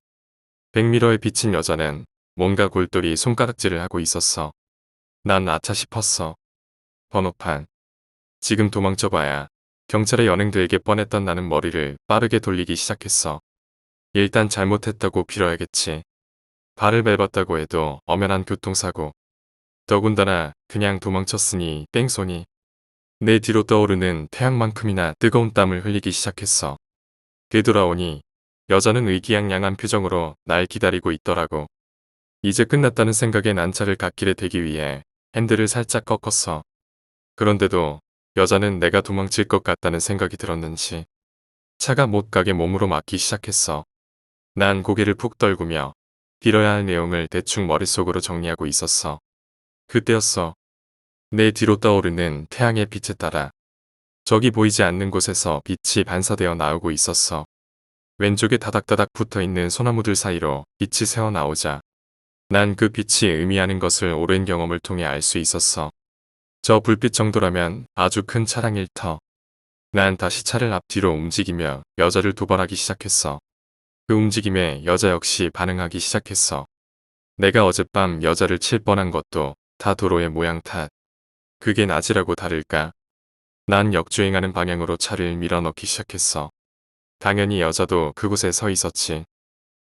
백미러에 비친 여자는 뭔가 골똘히 손가락질을 하고 있었어. 난 아차 싶었어. 번호판. 지금 도망쳐봐야 경찰에 연행되게 뻔했던 나는 머리를 빠르게 돌리기 시작했어. 일단 잘못했다고 빌어야겠지. 발을 밟았다고 해도 엄연한 교통사고. 더군다나 그냥 도망쳤으니 뺑소니. 내 뒤로 떠오르는 태양만큼이나 뜨거운 땀을 흘리기 시작했어. 되돌아오니 여자는 의기양양한 표정으로 날 기다리고 있더라고. 이제 끝났다는 생각에 난 차를 갓길에 대기 위해 핸들을 살짝 꺾었어. 그런데도 여자는 내가 도망칠 것 같다는 생각이 들었는지 차가 못 가게 몸으로 막기 시작했어. 난 고개를 푹 떨구며 빌어야 할 내용을 대충 머릿속으로 정리하고 있었어. 그때였어. 내 뒤로 떠오르는 태양의 빛에 따라 저기 보이지 않는 곳에서 빛이 반사되어 나오고 있었어. 왼쪽에 다닥다닥 붙어있는 소나무들 사이로 빛이 새어나오자 난 그 빛이 의미하는 것을 오랜 경험을 통해 알 수 있었어. 저 불빛 정도라면 아주 큰 차량일 터. 난 다시 차를 앞뒤로 움직이며 여자를 도발하기 시작했어. 그 움직임에 여자 역시 반응하기 시작했어. 내가 어젯밤 여자를 칠 뻔한 것도 다 도로의 모양 탓. 그게 낮이라고 다를까? 난 역주행하는 방향으로 차를 밀어넣기 시작했어. 당연히 여자도 그곳에 서 있었지.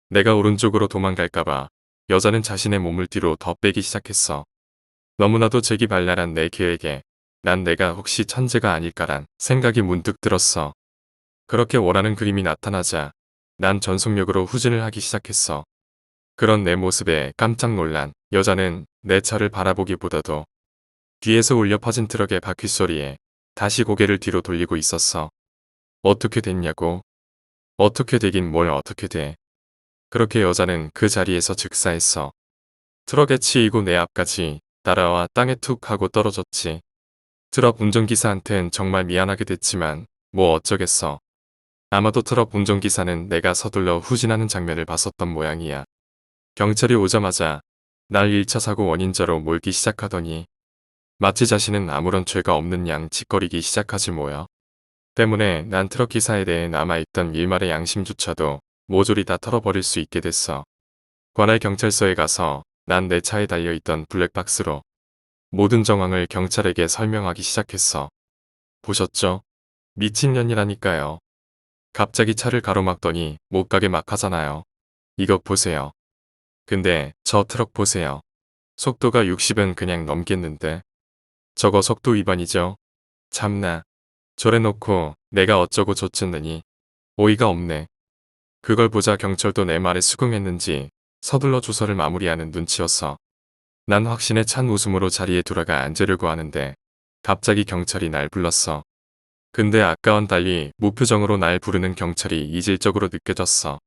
내가 오른쪽으로 도망갈까봐 여자는 자신의 몸을 뒤로 더 빼기 시작했어. 너무나도 재기발랄한 내 계획에 난 내가 혹시 천재가 아닐까란 생각이 문득 들었어. 그렇게 원하는 그림이 나타나자 난 전속력으로 후진을 하기 시작했어. 그런 내 모습에 깜짝 놀란 여자는 내 차를 바라보기보다도 뒤에서 울려 퍼진 트럭의 바퀴 소리에 다시 고개를 뒤로 돌리고 있었어. 어떻게 됐냐고. 어떻게 되긴 뭘 어떻게 돼. 그렇게 여자는 그 자리에서 즉사했어. 트럭에 치이고 내 앞까지 날아와 땅에 툭 하고 떨어졌지. 트럭 운전기사한텐 정말 미안하게 됐지만 뭐 어쩌겠어. 아마도 트럭 운전기사는 내가 서둘러 후진하는 장면을 봤었던 모양이야. 경찰이 오자마자 날 1차 사고 원인자로 몰기 시작하더니 마치 자신은 아무런 죄가 없는 양 짓거리기 시작하지 뭐야. 때문에 난 트럭 기사에 대해 남아있던 일말의 양심조차도 모조리 다 털어버릴 수 있게 됐어. 관할 경찰서에 가서 난 내 차에 달려있던 블랙박스로 모든 정황을 경찰에게 설명하기 시작했어. 보셨죠? 미친년이라니까요. 갑자기 차를 가로막더니 못 가게 막 하잖아요. 이것 보세요. 근데 저 트럭 보세요. 속도가 60은 그냥 넘겠는데. 저거 속도 위반이죠. 참나. 저래놓고 내가 어쩌고 저쩌느니 어이가 없네. 그걸 보자 경찰도 내 말에 수긍했는지 서둘러 조서를 마무리하는 눈치였어. 난 확신에 찬 웃음으로 자리에 돌아가 앉으려고 하는데 갑자기 경찰이 날 불렀어. 근데 아까와는 달리 무표정으로 날 부르는 경찰이 이질적으로 느껴졌어.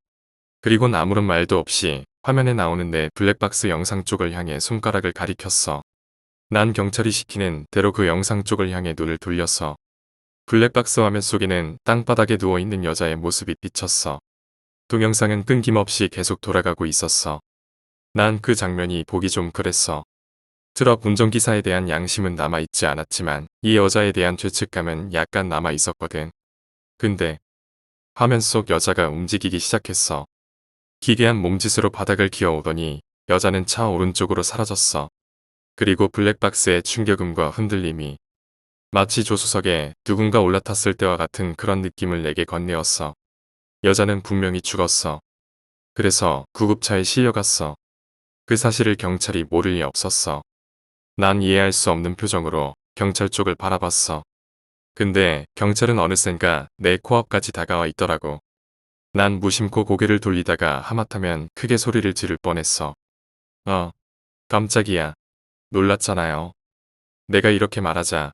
그리곤 아무런 말도 없이 화면에 나오는 내 블랙박스 영상 쪽을 향해 손가락을 가리켰어. 난 경찰이 시키는 대로 그 영상 쪽을 향해 눈을 돌렸어. 블랙박스 화면 속에는 땅바닥에 누워있는 여자의 모습이 비쳤어. 동영상은 끊김없이 계속 돌아가고 있었어. 난 그 장면이 보기 좀 그랬어. 트럭 운전기사에 대한 양심은 남아있지 않았지만 이 여자에 대한 죄책감은 약간 남아있었거든. 근데 화면 속 여자가 움직이기 시작했어. 기괴한 몸짓으로 바닥을 기어오더니 여자는 차 오른쪽으로 사라졌어. 그리고 블랙박스의 충격음과 흔들림이 마치 조수석에 누군가 올라탔을 때와 같은 그런 느낌을 내게 건네었어. 여자는 분명히 죽었어. 그래서 구급차에 실려갔어. 그 사실을 경찰이 모를 리 없었어. 난 이해할 수 없는 표정으로 경찰 쪽을 바라봤어. 근데 경찰은 어느샌가 내 코앞까지 다가와 있더라고. 난 무심코 고개를 돌리다가 하마터면 크게 소리를 지를 뻔했어. 깜짝이야. 놀랐잖아요. 내가 이렇게 말하자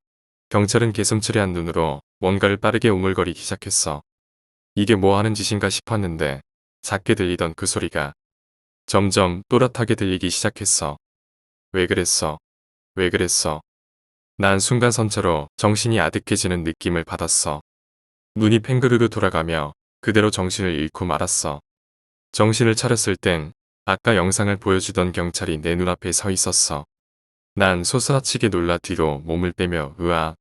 경찰은 개슴츠레한 눈으로 뭔가를 빠르게 우물거리기 시작했어. 이게 뭐 하는 짓인가 싶었는데 작게 들리던 그 소리가 점점 또렷하게 들리기 시작했어. 왜 그랬어? 왜 그랬어? 난 순간 선체로 정신이 아득해지는 느낌을 받았어. 눈이 팽그르르 돌아가며 그대로 정신을 잃고 말았어. 정신을 차렸을 땐 아까 영상을 보여주던 경찰이 내 눈앞에 서 있었어. 난 소스라치게 놀라 뒤로 몸을 빼며 으아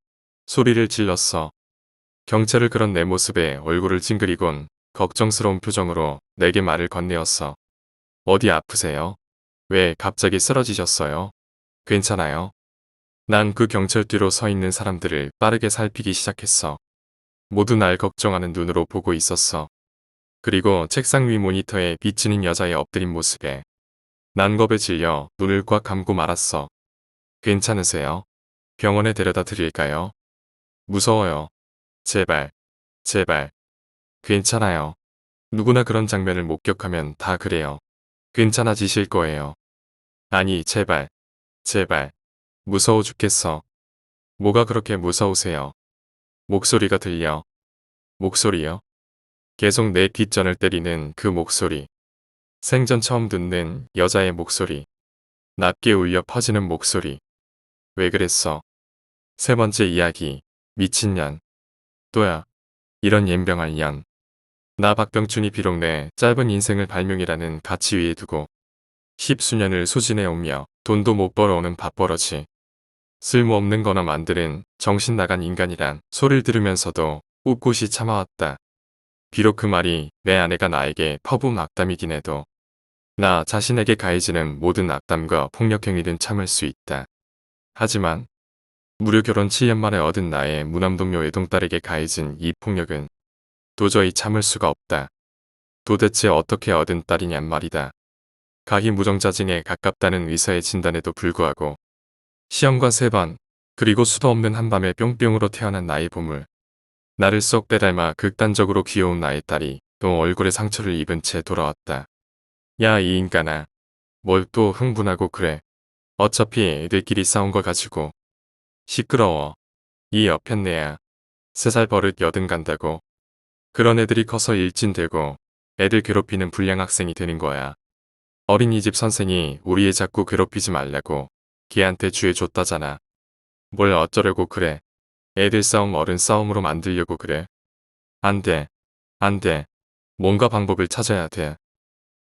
소리를 질렀어. 경찰을 그런 내 모습에 얼굴을 찡그리곤 걱정스러운 표정으로 내게 말을 건네었어. 어디 아프세요? 왜 갑자기 쓰러지셨어요? 괜찮아요? 난 그 경찰 뒤로 서 있는 사람들을 빠르게 살피기 시작했어. 모두 날 걱정하는 눈으로 보고 있었어. 그리고 책상 위 모니터에 비치는 여자의 엎드린 모습에 난 겁에 질려 눈을 꽉 감고 말았어. 괜찮으세요? 병원에 데려다 드릴까요? 무서워요. 제발, 제발. 괜찮아요. 누구나 그런 장면을 목격하면 다 그래요. 괜찮아지실 거예요. 아니, 제발, 제발. 무서워 죽겠어. 뭐가 그렇게 무서우세요? 목소리가 들려. 목소리요? 계속 내 뒷전을 때리는 그 목소리. 생전 처음 듣는 여자의 목소리. 낮게 울려 퍼지는 목소리. 왜 그랬어? 세 번째 이야기. 미친년. 또야. 이런 옌병할 년. 나 박병춘이 비록 내 짧은 인생을 발명이라는 가치 위에 두고 십수년을 소진해오며 돈도 못 벌어오는 밥버러지. 쓸모없는 거나 만드는 정신 나간 인간이란 소리를 들으면서도 꿋꿋이 참아왔다. 비록 그 말이 내 아내가 나에게 퍼부은 악담이긴 해도 나 자신에게 가해지는 모든 악담과 폭력행위든 참을 수 있다. 하지만 무려 결혼 7년 만에 얻은 나의 무남동료 외동딸에게 가해진 이 폭력은 도저히 참을 수가 없다. 도대체 어떻게 얻은 딸이냔 말이다. 가히무정자증에 가깝다는 의사의 진단에도 불구하고 시험관 3번 그리고 수도 없는 한밤에 뿅뿅으로 태어난 나의 보물. 나를 쏙 빼닮아 극단적으로 귀여운 나의 딸이 또 얼굴에 상처를 입은 채 돌아왔다. 야, 이 인간아. 뭘 또 흥분하고 그래. 어차피 애들끼리 싸운 걸 가지고. 시끄러워. 이 여편네야. 3살 버릇 여든 간다고. 그런 애들이 커서 일진되고 애들 괴롭히는 불량 학생이 되는 거야. 어린이집 선생이 우리 애 자꾸 괴롭히지 말라고 걔한테 주해 줬다잖아. 뭘 어쩌려고 그래. 애들 싸움 어른 싸움으로 만들려고 그래. 안 돼. 안 돼. 뭔가 방법을 찾아야 돼.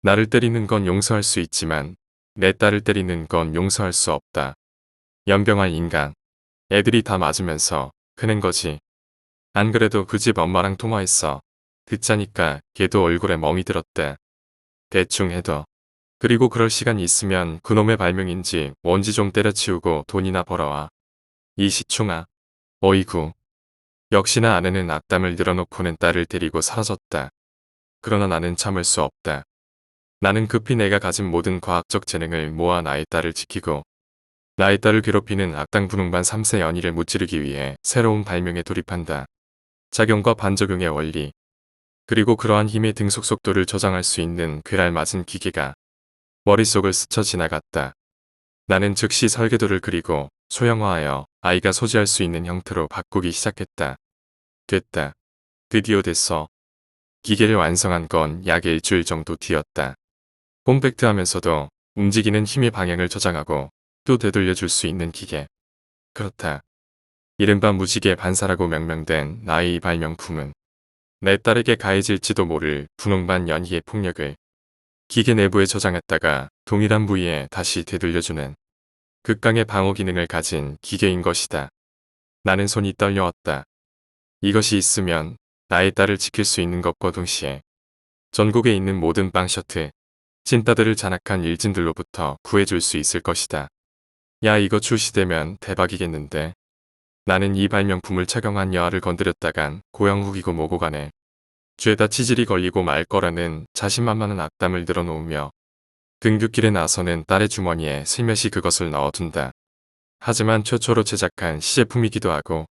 나를 때리는 건 용서할 수 있지만 내 딸을 때리는 건 용서할 수 없다. 연병할 인간. 애들이 다 맞으면서 크는 거지. 안 그래도 그 집 엄마랑 통화했어. 듣자니까 걔도 얼굴에 멍이 들었대. 대충 해도. 그리고 그럴 시간 있으면 그놈의 발명인지 뭔지 좀 때려치우고 돈이나 벌어와. 이 시충아. 어이구. 역시나 아내는 악담을 늘어놓고는 딸을 데리고 사라졌다. 그러나 나는 참을 수 없다. 나는 급히 내가 가진 모든 과학적 재능을 모아 나의 딸을 지키고 나의 딸을 괴롭히는 악당 분홍반 3세 연희를 무찌르기 위해 새로운 발명에 돌입한다. 작용과 반작용의 원리, 그리고 그러한 힘의 등속 속도를 조정할 수 있는 괴랄 맞은 기계가 머릿속을 스쳐 지나갔다. 나는 즉시 설계도를 그리고 소형화하여 아이가 소지할 수 있는 형태로 바꾸기 시작했다. 됐다. 드디어 됐어. 기계를 완성한 건 약 일주일 정도 뒤였다. 콤팩트하면서도 움직이는 힘의 방향을 저장하고 또 되돌려줄 수 있는 기계. 그렇다. 이른바 무지개 반사라고 명명된 나의 이 발명품은 내 딸에게 가해질지도 모를 분홍반 연희의 폭력을 기계 내부에 저장했다가 동일한 부위에 다시 되돌려주는 극강의 방어 기능을 가진 기계인 것이다. 나는 손이 떨려왔다. 이것이 있으면 나의 딸을 지킬 수 있는 것과 동시에 전국에 있는 모든 빵셔트, 찐따들을 잔악한 일진들로부터 구해줄 수 있을 것이다. 야, 이거 출시되면 대박이겠는데. 나는 이 발명품을 착용한 여아를 건드렸다간 고형 후기고 뭐고 간에 죄다 치질이 걸리고 말 거라는 자신만만한 악담을 늘어놓으며 등굣길에 나서는 딸의 주머니에 슬며시 그것을 넣어둔다. 하지만 최초로 제작한 시제품이기도 하고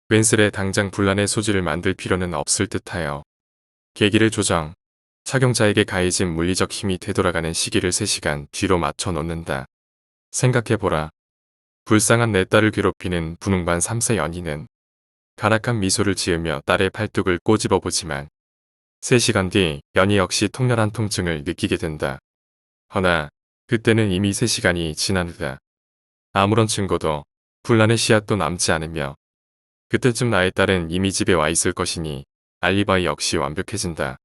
웬슬에 당장 분란의 소지를 만들 필요는 없을 듯하여 계기를 조정, 착용자에게 가해진 물리적 힘이 되돌아가는 시기를 3시간 뒤로 맞춰 놓는다. 생각해보라. 불쌍한 내 딸을 괴롭히는 분홍반 3세 연희는 가락한 미소를 지으며 딸의 팔뚝을 꼬집어보지만 3시간 뒤 연희 역시 통렬한 통증을 느끼게 된다. 허나 그때는 이미 3시간이 지난 후다. 아무런 증거도 분란의 씨앗도 남지 않으며 그때쯤 나의 딸은 이미 집에 와 있을 것이니 알리바이 역시 완벽해진다.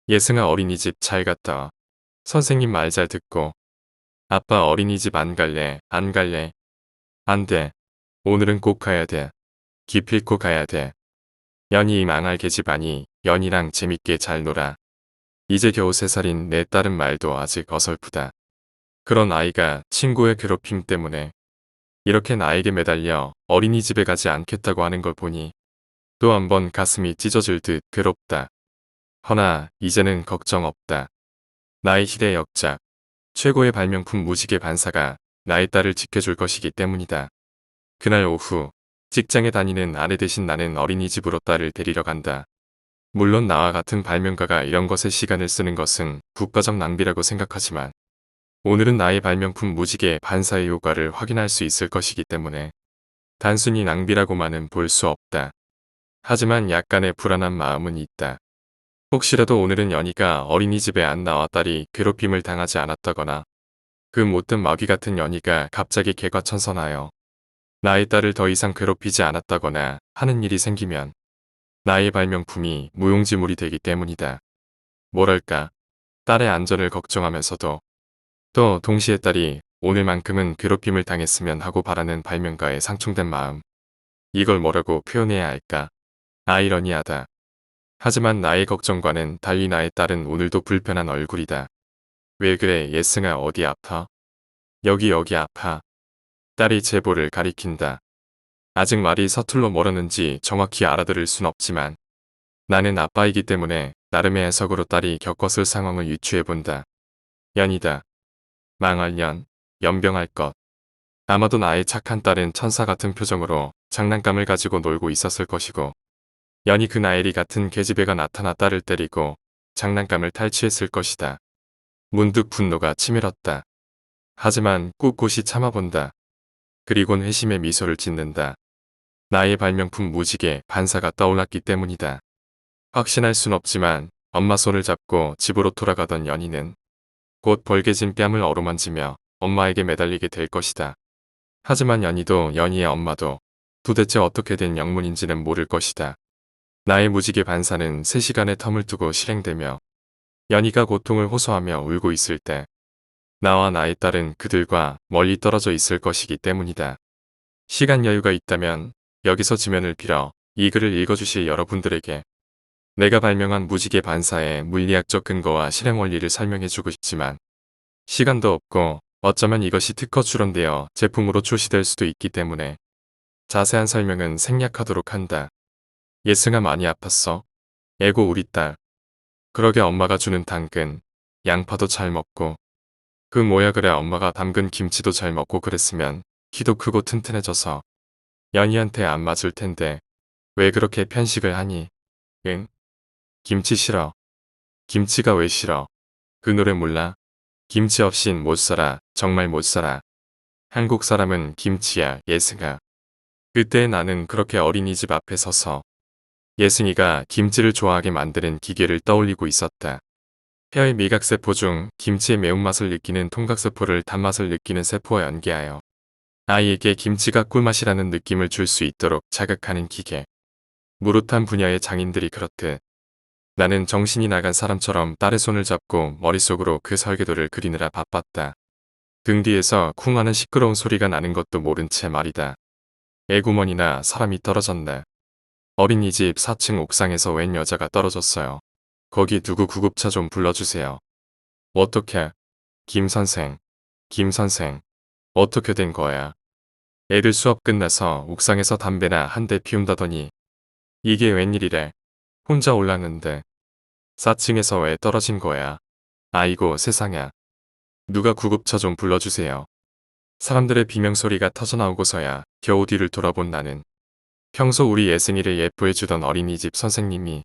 예승아, 어린이집 잘 갔다 와. 선생님 말 잘 듣고. 아빠, 어린이집 안 갈래. 안 갈래. 안 돼. 오늘은 꼭 가야 돼. 기필코 가야 돼. 연희, 이 망할 계집아니 연희랑 재밌게 잘 놀아. 이제 겨우 3살인 내 딸은 말도 아직 어설프다. 그런 아이가 친구의 괴롭힘 때문에 이렇게 나에게 매달려 어린이집에 가지 않겠다고 하는 걸 보니 또 한 번 가슴이 찢어질 듯 괴롭다. 허나 이제는 걱정 없다. 나의 희대 역작, 최고의 발명품 무지개 반사가 나의 딸을 지켜줄 것이기 때문이다. 그날 오후 직장에 다니는 아내 대신 나는 어린이집으로 딸을 데리러 간다. 물론 나와 같은 발명가가 이런 것에 시간을 쓰는 것은 국가적 낭비라고 생각하지만 오늘은 나의 발명품 무지개 반사의 효과를 확인할 수 있을 것이기 때문에 단순히 낭비라고만은 볼 수 없다. 하지만 약간의 불안한 마음은 있다. 혹시라도 오늘은 연희가 어린이집에 안 나와 딸이 괴롭힘을 당하지 않았다거나 그 못된 마귀 같은 연희가 갑자기 개과천선하여 나의 딸을 더 이상 괴롭히지 않았다거나 하는 일이 생기면 나의 발명품이 무용지물이 되기 때문이다. 뭐랄까, 딸의 안전을 걱정하면서도 또 동시에 딸이 오늘만큼은 괴롭힘을 당했으면 하고 바라는 발명가의 상충된 마음. 이걸 뭐라고 표현해야 할까? 아이러니하다. 하지만 나의 걱정과는 달리 나의 딸은 오늘도 불편한 얼굴이다. 왜 그래, 예승아, 어디 아파? 여기 아파. 딸이 제보를 가리킨다. 아직 말이 서툴러 멀었는지 정확히 알아들을 순 없지만 나는 아빠이기 때문에 나름의 해석으로 딸이 겪었을 상황을 유추해본다. 연이다. 망할 년, 연병할 것. 아마도 나의 착한 딸은 천사 같은 표정으로 장난감을 가지고 놀고 있었을 것이고 연이 그 나엘이 같은 계집애가 나타나 딸을 때리고 장난감을 탈취했을 것이다. 문득 분노가 치밀었다. 하지만 꿋꿋이 참아본다. 그리곤 회심의 미소를 짓는다. 나의 발명품 무지개 반사가 떠올랐기 때문이다. 확신할 순 없지만 엄마 손을 잡고 집으로 돌아가던 연희는 곧 벌개진 뺨을 어루만지며 엄마에게 매달리게 될 것이다. 하지만 연희도 연희의 엄마도 도대체 어떻게 된 영문인지는 모를 것이다. 나의 무지개 반사는 3시간의 텀을 두고 실행되며 연희가 고통을 호소하며 울고 있을 때 나와 나의 딸은 그들과 멀리 떨어져 있을 것이기 때문이다. 시간 여유가 있다면 여기서 지면을 빌어 이 글을 읽어주실 여러분들에게 내가 발명한 무지개 반사의 물리학적 근거와 실행 원리를 설명해주고 싶지만 시간도 없고 어쩌면 이것이 특허 출원되어 제품으로 출시될 수도 있기 때문에 자세한 설명은 생략하도록 한다. 예승아 많이 아팠어? 에고 우리 딸. 그러게 엄마가 주는 당근, 양파도 잘 먹고 그 뭐야 그래 엄마가 담근 김치도 잘 먹고 그랬으면 키도 크고 튼튼해져서 연희한테 안 맞을 텐데 왜 그렇게 편식을 하니? 응? 김치 싫어. 김치가 왜 싫어? 그 노래 몰라? 김치 없인 못 살아. 정말 못 살아. 한국 사람은 김치야 예승아. 그때 나는 그렇게 어린이집 앞에 서서 예승이가 김치를 좋아하게 만드는 기계를 떠올리고 있었다. 혀의 미각세포 중 김치의 매운맛을 느끼는 통각세포를 단맛을 느끼는 세포와 연계하여 아이에게 김치가 꿀맛이라는 느낌을 줄 수 있도록 자극하는 기계. 무릇한 분야의 장인들이 그렇듯 나는 정신이 나간 사람처럼 딸의 손을 잡고 머릿속으로 그 설계도를 그리느라 바빴다. 등 뒤에서 쿵 하는 시끄러운 소리가 나는 것도 모른 채 말이다. 애구머니나 사람이 떨어졌네. 어린이집 4층 옥상에서 웬 여자가 떨어졌어요. 거기 누구 구급차 좀 불러주세요. 어떻게? 김 선생. 김 선생. 어떻게 된 거야? 애들 수업 끝나서 옥상에서 담배나 한 대 피운다더니 이게 웬일이래. 혼자 올랐는데 4층에서 왜 떨어진 거야? 아이고 세상에. 누가 구급차 좀 불러주세요. 사람들의 비명소리가 터져나오고서야 겨우 뒤를 돌아본 나는 평소 우리 예승이를 예뻐해주던 어린이집 선생님이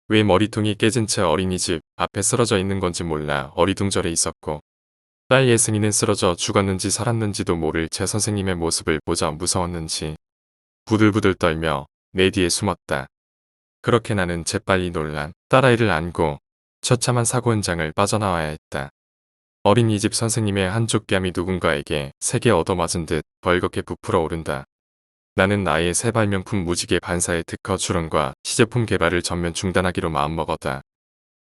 왜 머리통이 깨진 채 어린이집 앞에 쓰러져 있는 건지 몰라 어리둥절해 있었고 딸 예승이는 쓰러져 죽었는지 살았는지도 모를 제 선생님의 모습을 보자 무서웠는지 부들부들 떨며 내 뒤에 숨었다. 그렇게 나는 재빨리 놀란 딸아이를 안고 처참한 사고 현장을 빠져나와야 했다. 어린이집 선생님의 한쪽 뺨이 누군가에게 세게 얻어맞은 듯 벌겋게 부풀어 오른다. 나는 나의 새 발명품 무지개 반사의 특허 출원과 시제품 개발을 전면 중단하기로 마음먹었다.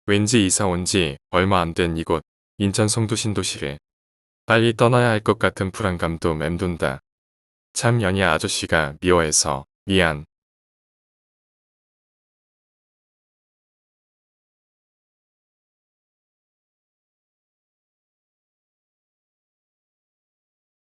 왠지 이사 온 지 얼마 안 된 이곳 인천 송도 신도시를 빨리 떠나야 할 것 같은 불안감도 맴돈다. 참 연희 아저씨가 미워해서 미안.